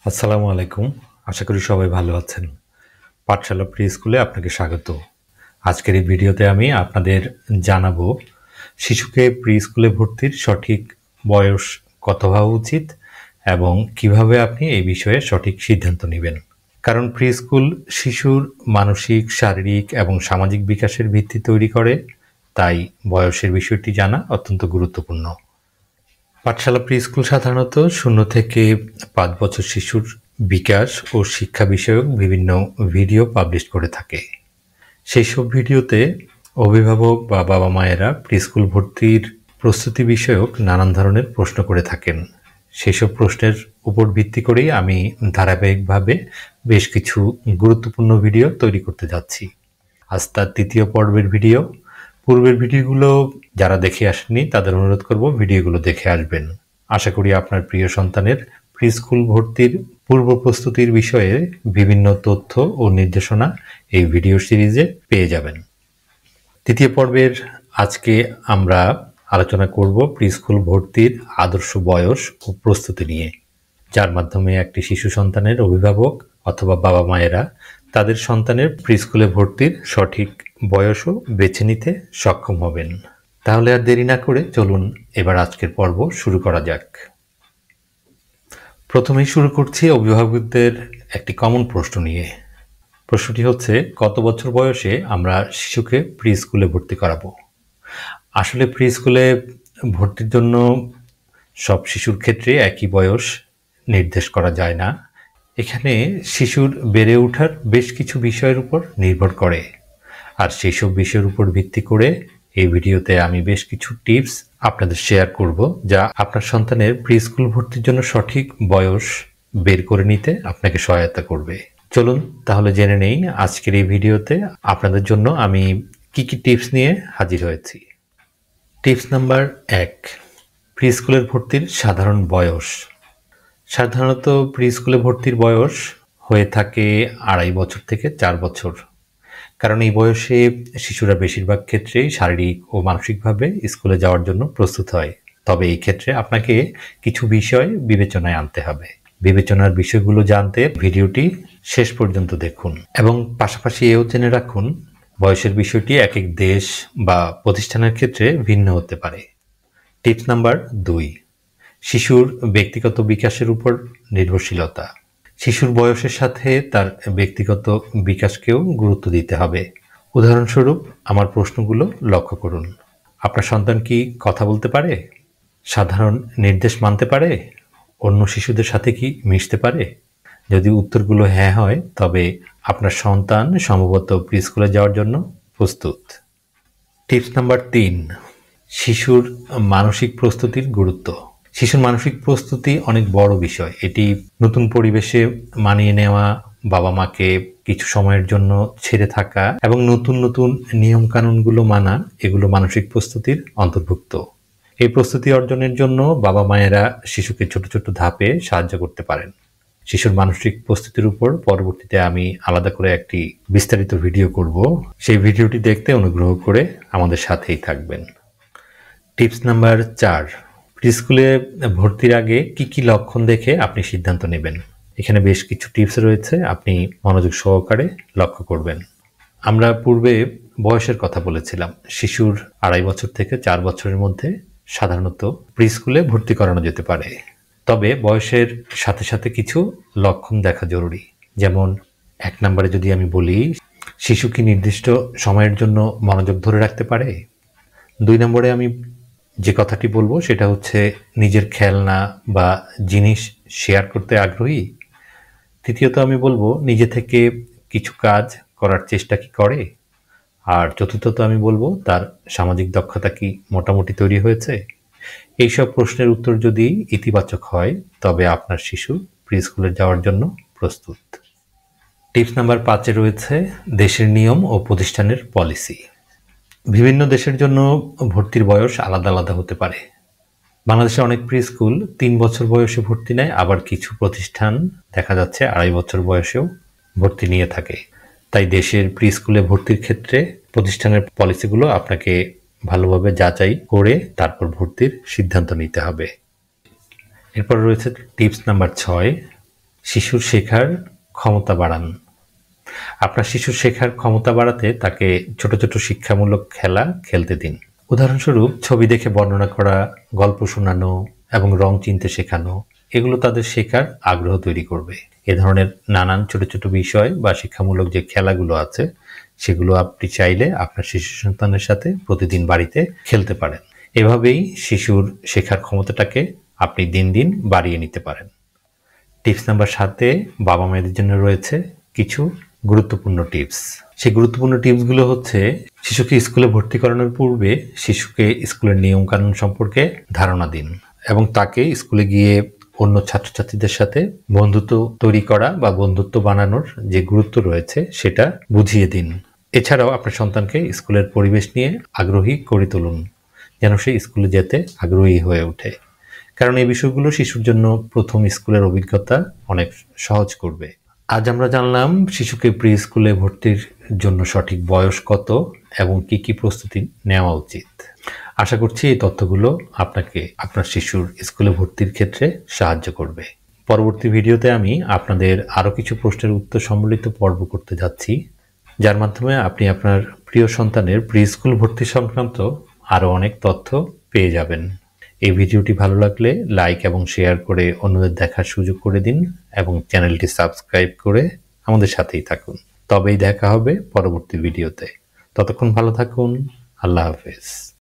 আসসালামু আলাইকুম। আশা করি সবাই ভালো আছেন। পাঠশালা প্রি স্কুলে আপনাকে স্বাগত। আজকের এই ভিডিওতে আমি আপনাদের জানাবো শিশুকে প্রি স্কুলে ভর্তির সঠিক বয়স কত হওয়া উচিত এবং কিভাবে আপনি এই বিষয়ে সঠিক সিদ্ধান্ত নেবেন। কারণ প্রি স্কুল শিশুর মানসিক, শারীরিক এবং সামাজিক বিকাশের ভিত্তি তৈরি করে, তাই বয়সের বিষয়টি জানা অত্যন্ত গুরুত্বপূর্ণ। পাঠশালা প্রি স্কুল সাধারণত 0 থেকে 5 বছর শিশুর বিকাশ ও শিক্ষা বিষয়ক বিভিন্ন ভিডিও পাবলিশ করে থাকে। সেই সব ভিডিওতে অভিভাবক বা বাবা মায়েরা প্রি স্কুল ভর্তির প্রস্তুতি বিষয়ক নানান ধরনের প্রশ্ন করে থাকেন। সেসব প্রশ্নের উপর ভিত্তি করেই আমি ধারাবাহিকভাবে বেশ কিছু গুরুত্বপূর্ণ ভিডিও তৈরি করতে যাচ্ছি। আজ তার 3য় পর্বের ভিডিও। পূর্বের ভিডিওগুলো যারা দেখে আসেননি তাদের অনুরোধ করব ভিডিওগুলো দেখে আসবেন। আশা করি আপনার প্রিয় সন্তানের প্রি স্কুল ভর্তির পূর্ব প্রস্তুতির বিষয়ে বিভিন্ন তথ্য ও নির্দেশনা এই ভিডিও সিরিজে পেয়ে যাবেন। 3য় পর্বের আজকে আমরা আলোচনা করব প্রি স্কুল ভর্তির আদর্শ বয়স ও প্রস্তুতি নিয়ে, যার মাধ্যমে একটি শিশু সন্তানের অভিভাবক অথবা বাবা মায়েরা তাদের সন্তানের প্রি স্কুলে ভর্তির সঠিক বয়সও বেছে নিতে সক্ষম হবেন। তাহলে আর দেরি না করে চলুন এবার আজকের পর্ব শুরু করা যাক। প্রথমেই শুরু করছি অভিভাবকদের একটি কমন প্রশ্ন নিয়ে। প্রশ্নটি হচ্ছে, কত বছর বয়সে আমরা শিশুকে প্রি স্কুলে ভর্তি করাবো? আসলে প্রি স্কুলে ভর্তির জন্য সব শিশুর ক্ষেত্রে একই বয়স নির্দেশ করা যায় না। এখানে শিশুর বেড়ে ওঠার বেশ কিছু বিষয়ের উপর নির্ভর করে, আর সেই সব বিষয়ের উপর ভিত্তি করে এই ভিডিওতে আমি বেশ কিছু টিপস আপনাদের শেয়ার করব, যা আপনার সন্তানের প্রি স্কুল ভর্তির জন্য সঠিক বয়স বের করে নিতে আপনাকে সহায়তা করবে। চলুন তাহলে জেনে নেই আজকের এই ভিডিওতে আপনাদের জন্য আমি কি কি টিপস নিয়ে হাজির হয়েছি। টিপস নাম্বার 1, প্রি স্কুলের ভর্তির সাধারণ বয়স। সাধারণত প্রি স্কুলে ভর্তির বয়স হয়ে থাকে 2.5 বছর থেকে 4 বছর। কারণ এই বয়সে শিশুরা বেশিরভাগ ক্ষেত্রেই শারীরিক ও মানসিকভাবে স্কুলে যাওয়ার জন্য প্রস্তুত হয়। তবে এই ক্ষেত্রে আপনাকে কিছু বিষয় বিবেচনায় আনতে হবে। বিবেচনার বিষয়গুলো জানতে ভিডিওটি শেষ পর্যন্ত দেখুন এবং পাশাপাশি এও জেনে রাখুন বয়সের বিষয়টি এক এক দেশ বা প্রতিষ্ঠানের ক্ষেত্রে ভিন্ন হতে পারে। টিপস নাম্বার 2, শিশুর ব্যক্তিগত বিকাশের উপর নির্ভরশীলতা। শিশুর বয়সের সাথে তার ব্যক্তিগত বিকাশকেও গুরুত্ব দিতে হবে। উদাহরণস্বরূপ আমার প্রশ্নগুলো লক্ষ্য করুন। আপনার সন্তান কি কথা বলতে পারে? সাধারণ নির্দেশ মানতে পারে? অন্য শিশুদের সাথে কি মিশতে পারে? যদি উত্তরগুলো হ্যাঁ হয়, তবে আপনার সন্তান সম্ভবত প্রি স্কুলে যাওয়ার জন্য প্রস্তুত। টিপস নাম্বার 3, শিশুর মানসিক প্রস্তুতির গুরুত্ব। শিশুর মানসিক প্রস্তুতি অনেক বড় বিষয়। এটি নতুন পরিবেশে মানিয়ে নেওয়া, বাবা মাকে কিছু সময়ের জন্য ছেড়ে থাকা এবং নতুন নতুন নিয়ম কানুনগুলো মানা, এগুলো মানসিক প্রস্তুতির অন্তর্ভুক্ত। এই প্রস্তুতি অর্জনের জন্য বাবা মায়েরা শিশুকে ছোট ছোট ধাপে সাহায্য করতে পারেন। শিশুর মানসিক প্রস্তুতির উপর পরবর্তীতে আমি আলাদা করে একটি বিস্তারিত ভিডিও করব। সেই ভিডিওটি দেখতে অনুগ্রহ করে আমাদের সাথেই থাকবেন। টিপস নাম্বার 4, প্রি স্কুলে ভর্তির আগে কি কি লক্ষণ দেখে আপনি সিদ্ধান্ত নেবেন। এখানে বেশ কিছু টিপস রয়েছে, আপনি মনোযোগ সহকারে লক্ষ্য করবেন। আমরা পূর্বে বয়সের কথা বলেছিলাম। শিশুর 2.5 বছর থেকে 4 বছরের মধ্যে সাধারণত প্রি স্কুলে ভর্তি করানো যেতে পারে। তবে বয়সের সাথে সাথে কিছু লক্ষণ দেখা জরুরি। যেমন 1 নম্বরে যদি আমি বলি, শিশু কি নির্দিষ্ট সময়ের জন্য মনোযোগ ধরে রাখতে পারে? 2 নম্বরে আমি যে কথাটি বলবো সেটা হচ্ছে, নিজের খেলনা বা জিনিস শেয়ার করতে আগ্রহী? তৃতীয়ত আমি বলবো, নিজে থেকে কিছু কাজ করার চেষ্টা কি করে? আর চতুর্থত আমি বলবো, তার সামাজিক দক্ষতা কি মোটামুটি তৈরি হয়েছে? এইসব প্রশ্নের উত্তর যদি ইতিবাচক হয়, তবে আপনার শিশু প্রি স্কুলে যাওয়ার জন্য প্রস্তুত। টিপস নাম্বার 5-এ রয়েছে দেশের নিয়ম ও প্রতিষ্ঠানের পলিসি। বিভিন্ন দেশের জন্য ভর্তির বয়স আলাদা আলাদা হতে পারে। বাংলাদেশে অনেক প্রি স্কুল 3 বছর বয়সে ভর্তি নেয়, আবার কিছু প্রতিষ্ঠান দেখা যাচ্ছে 2.5 বছর বয়সেও ভর্তি নিয়ে থাকে। তাই দেশের প্রি স্কুলে ভর্তির ক্ষেত্রে প্রতিষ্ঠানের পলিসিগুলো আপনাকে ভালোভাবে যাচাই করে তারপর ভর্তির সিদ্ধান্ত নিতে হবে। এরপর রয়েছে টিপস নাম্বার 6, শিশুর শেখার ক্ষমতা বাড়ান। আপনার শিশুর শেখার ক্ষমতা বাড়াতে তাকে ছোট ছোট শিক্ষামূলক খেলা খেলতে দিন। উদাহরণস্বরূপ ছবি দেখে বর্ণনা করা, গল্প শোনানো এবং রং চিনতে শেখানো, এগুলো তাদের শেখার আগ্রহ তৈরি করবে। এ ধরনের নানান ছোট ছোট বিষয় বা শিক্ষামূলক যে খেলাগুলো আছে সেগুলো আপনি চাইলে আপনার শিশু সন্তানের সাথে প্রতিদিন বাড়িতে খেলতে পারেন। এভাবেই শিশুর শেখার ক্ষমতাটাকে আপনি দিন দিন বাড়িয়ে নিতে পারেন। টিপস নাম্বার 7-এ বাবা মায়েদের জন্য রয়েছে কিছু গুরুত্বপূর্ণ টিপস। সেই গুরুত্বপূর্ণ টিপসগুলো হচ্ছে, শিশুকে স্কুলে ভর্তি করানোর পূর্বে শিশুকে স্কুলের নিয়মকানুন সম্পর্কে ধারণা দিন এবং তাকে স্কুলে গিয়ে অন্য ছাত্রছাত্রীদের সাথে বন্ধুত্ব তৈরি করা বা বন্ধুত্ব বানানোর যে গুরুত্ব রয়েছে সেটা বুঝিয়ে দিন। এছাড়াও আপনার সন্তানকে স্কুলের পরিবেশ নিয়ে আগ্রহী করে তুলুন, যেন সে স্কুলে যেতে আগ্রহী হয়ে ওঠে। কারণ এই বিষয়গুলো শিশুর জন্য প্রথম স্কুলের অভিজ্ঞতা অনেক সহজ করবে। আজ আমরা জানলাম শিশুকে প্রি স্কুলে ভর্তির জন্য সঠিক বয়স কত এবং কি কি প্রস্তুতি নেওয়া উচিত। আশা করছি এই তথ্যগুলো আপনাকে আপনার শিশুর স্কুলে ভর্তির ক্ষেত্রে সাহায্য করবে। পরবর্তী ভিডিওতে আমি আপনাদের আরও কিছু প্রশ্নের উত্তর সম্বলিত পর্ব করতে যাচ্ছি, যার মাধ্যমে আপনি আপনার প্রিয় সন্তানের প্রি স্কুল ভর্তি সংক্রান্ত আরও অনেক তথ্য পেয়ে যাবেন। এই ভিডিওটি ভালো লাগলে লাইক এবং শেয়ার করে অন্যদের দেখার সুযোগ করে দিন এবং চ্যানেলটি সাবস্ক্রাইব করে আমাদের সাথেই থাকুন। তবেই দেখা হবে পরবর্তী ভিডিওতে। ততক্ষণ ভালো থাকুন। আল্লাহ হাফেজ।